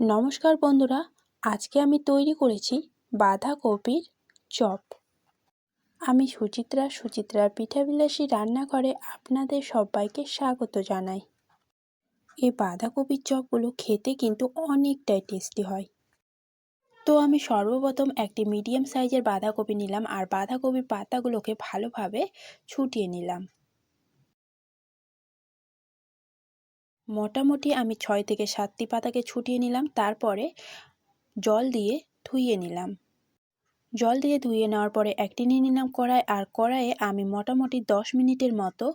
নমস্কার বন্ধুরা, আজকে আমি তৈরি করেছি বাঁধাকপির চপ। আমি সুচিত্রার পিঠাবিলাসী রান্নাঘরে আপনাদের সবাইকে স্বাগত জানাই। এই বাঁধাকপির চপগুলো খেতে কিন্তু অনেকটাই টেস্টি হয়। তো আমি সর্বপ্রথম একটি মিডিয়াম সাইজের বাঁধাকপি নিলাম আর বাঁধাকপির পাতাগুলোকে ভালোভাবে ছুটিয়ে নিলাম। মোটামুটি আমি 6 থেকে 7টি পাতাকে ছুটিয়ে নিলাম। তারপরে জল দিয়ে ধুইয়ে নিলাম। জল দিয়ে ধুয়ে নেওয়ার পরে একটি নিয়ে নিলাম কড়াই, আর কড়াইয়ে আমি মোটামুটি 10 মিনিটের মতো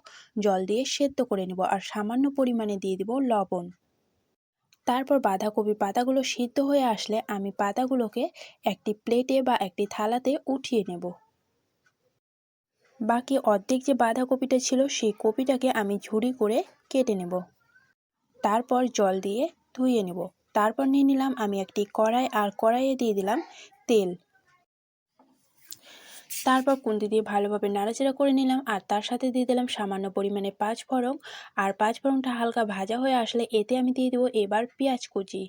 জল দিয়ে সেদ্ধ করে নেব আর সামান্য পরিমাণে দিয়ে দিব লবণ। তারপর বাঁধাকপির পাতাগুলো সিদ্ধ হয়ে আসলে আমি পাতাগুলোকে একটি প্লেটে বা একটি থালাতে উঠিয়ে নেব। বাকি অর্ধেক যে বাঁধাকপিটা ছিল সেই কপিটাকে আমি ঝুরি করে কেটে নেব। তারপর জল দিয়ে ধুয়ে নেব। তারপর নিয়ে নিলাম আমি একটি কড়াই, আর কড়াইয়ে দিয়ে দিলাম তেল। তারপর খুন্তি দিয়ে ভালোভাবে নাড়াচাড়া করে নিলাম, আর তার সাথে দিয়ে দিলাম সামান্য পরিমাণে 5 ফোড়ন। আর 5 ফোড়নটা হালকা ভাজা হয়ে আসলে এতে আমি দিয়ে দেবো এবার পেঁয়াজ কুচি,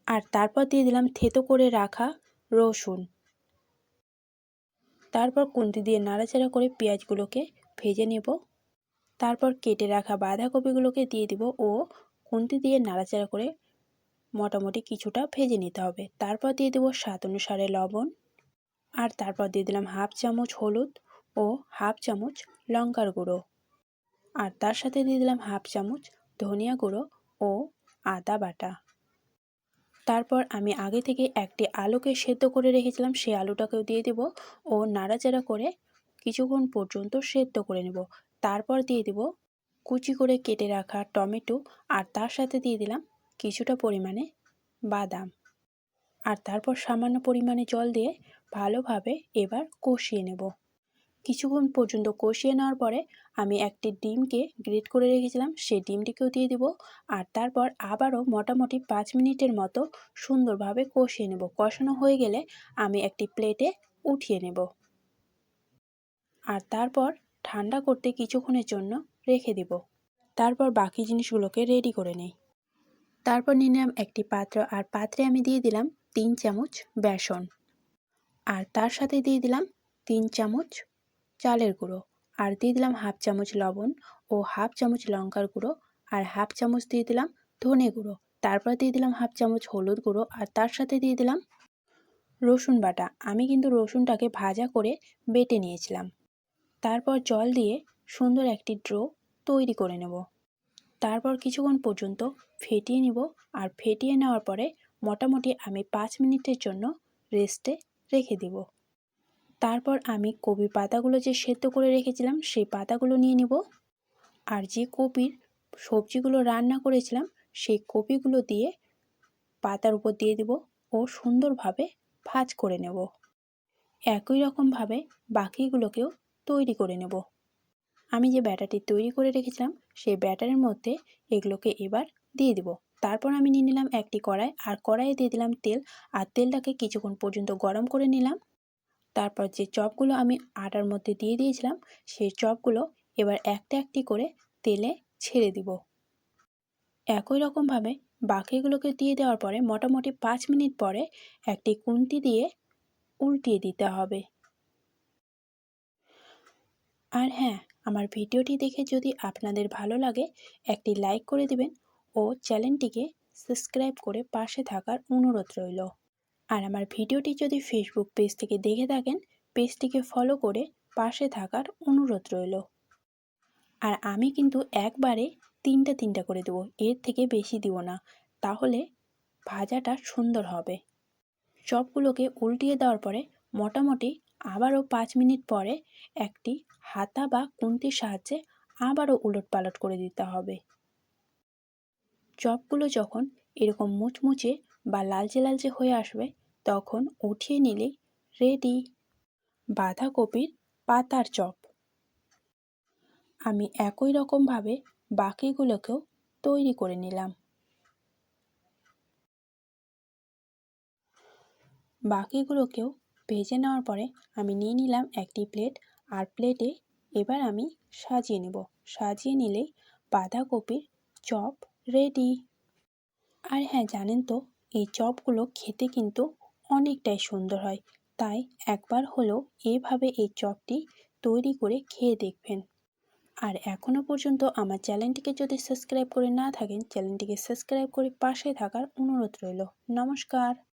আর তারপর দিয়ে দিলাম থেতো করে রাখা রসুন। তারপর খুন্তি দিয়ে নাড়াচাড়া করে পেঁয়াজগুলোকে ভেজে নেব। তারপর কেটে রাখা বাঁধাকপিগুলোকে দিয়ে দিব ও খুন্তি দিয়ে নাড়াচাড়া করে মোটামুটি কিছুটা ভেজে নিতে হবে। তারপর দিয়ে দেবো স্বাদ অনুসারে লবণ, আর তারপর দিয়ে দিলাম হাফ চামচ হলুদ ও হাফ চামচ লঙ্কার গুঁড়ো, আর তার সাথে দিয়ে দিলাম হাফ চামচ ধনিয়া গুঁড়ো ও আদা বাটা। তারপর আমি আগে থেকে একটি আলুকে সেদ্ধ করে রেখেছিলাম, সেই আলুটাকেও দিয়ে দেব ও নাড়াচাড়া করে কিছুক্ষণ পর্যন্ত সেদ্ধ করে নেব। তারপর দিয়ে দেব কুচি করে কেটে রাখা টমেটো, আর তার সাথে দিয়ে দিলাম কিছুটা পরিমাণে বাদাম, আর তারপর সামান্য পরিমাণে জল দিয়ে ভালোভাবে এবার কষিয়ে নেব। কিছুক্ষণ পর্যন্ত কষিয়ে নেওয়ার পরে আমি একটি ডিমকে গ্রেট করে রেখেছিলাম, সেই ডিমটিকেও দিয়ে দিব, আর তারপর আবারও মোটামুটি 5 মিনিটের মতো সুন্দরভাবে কষিয়ে নেব। কষানো হয়ে গেলে আমি একটি প্লেটে উঠিয়ে নেব, আর তারপর ঠান্ডা করতে কিছুক্ষণের জন্য রেখে দেব। তারপর বাকি জিনিসগুলোকে রেডি করে নেই। তারপর নিয়ে নিলাম একটি পাত্র, আর পাত্রে আমি দিয়ে দিলাম 3 চামচ বেসন, আর তার সাথে দিয়ে দিলাম 3 চামচ চালের গুঁড়ো, আর দিয়ে দিলাম হাফ চামচ লবণ ও হাফ চামচ লঙ্কার গুঁড়ো, আর হাফ চামচ দিয়ে দিলাম ধনে গুঁড়ো। তারপর দিয়ে দিলাম হাফ চামচ হলুদ গুঁড়ো, আর তার সাথে দিয়ে দিলাম রসুন বাটা। আমি কিন্তু রসুনটাকে ভাজা করে বেটে নিয়েছিলাম। তারপর জল দিয়ে সুন্দর একটি ডো তৈরি করে নেব। তারপর কিছুক্ষণ পর্যন্ত ফেটিয়ে নিব, আর ফেটিয়ে নেওয়ার পরে মোটামুটি আমি 5 মিনিটের জন্য রেস্টে রেখে দিব। তারপর আমি কপির পাতাগুলো যে সেদ্ধ করে রেখেছিলাম সেই পাতাগুলো নিয়ে নেব, আর যে কপির সবজিগুলো রান্না করেছিলাম সেই কপিগুলো দিয়ে পাতার উপর দিয়ে দেব ও সুন্দরভাবে ভাজ করে নেব। একই রকমভাবে বাকিগুলোকেও তৈরি করে নেব। আমি যে ব্যাটারটি তৈরি করে রেখেছিলাম সেই ব্যাটারের মধ্যে এগুলোকে এবার দিয়ে দেব। তারপর আমি নিয়ে নিলাম একটি কড়াই, আর কড়াইয়ে দিয়ে দিলাম তেল, আর তেলটাকে কিছুক্ষণ পর্যন্ত গরম করে নিলাম। তারপর যে চপগুলো আমি আটার মধ্যে দিয়ে দিয়েছিলাম সেই চপগুলো এবার একটা একটি করে তেলে ছেড়ে দিব। একই রকমভাবে বাকিগুলোকে দিয়ে দেওয়ার পরে মোটামুটি 5 মিনিট পরে একটি খুন্তি দিয়ে উল্টিয়ে দিতে হবে। আর হ্যাঁ, আমার ভিডিওটি দেখে যদি আপনাদের ভালো লাগে একটি লাইক করে দিবেন ও চ্যানেলটিকে সাবস্ক্রাইব করে পাশে থাকার অনুরোধ রইল। আর আমার ভিডিওটি যদি ফেসবুক পেজ থেকে দেখে থাকেন পেজটিকে ফলো করে পাশে থাকার অনুরোধ রইল। আর আমি কিন্তু একবারে 3টা করে দেবো, এর থেকে বেশি দিব না, তাহলে ভাজাটা সুন্দর হবে। চপগুলোকে উল্টিয়ে দেওয়ার পরে মোটামুটি আবারও 5 মিনিট পরে একটি হাতা বা খুন্তির সাহায্যে আবারও উলটপালট করে দিতে হবে। চপগুলো যখন এরকম মুচমুচে বা লালচে লালচে হয়ে আসবে তখন উঠিয়ে নিলেই রেডি বাঁধাকপির পাতার চপ। আমি একই রকমভাবে বাকিগুলোকেও তৈরি করে নিলাম। বাকিগুলোকেও ভেজে নেওয়ার পরে আমি নিয়ে নিলাম একটি প্লেট, আর প্লেটে এবার আমি সাজিয়ে নেব। সাজিয়ে নিলেই বাঁধাকপির চপ রেডি। আর হ্যাঁ, জানেন তো এই চপগুলো খেতে কিন্তু অনেকটাই সুন্দর হয়। তাই একবার হলেও এভাবে এই চপটি তৈরি করে খেয়ে দেখবেন। আর এখনও পর্যন্ত আমার চ্যানেলটিকে যদি সাবস্ক্রাইব করে না থাকেন, চ্যানেলটিকে সাবস্ক্রাইব করে পাশে থাকার অনুরোধ রইল। নমস্কার।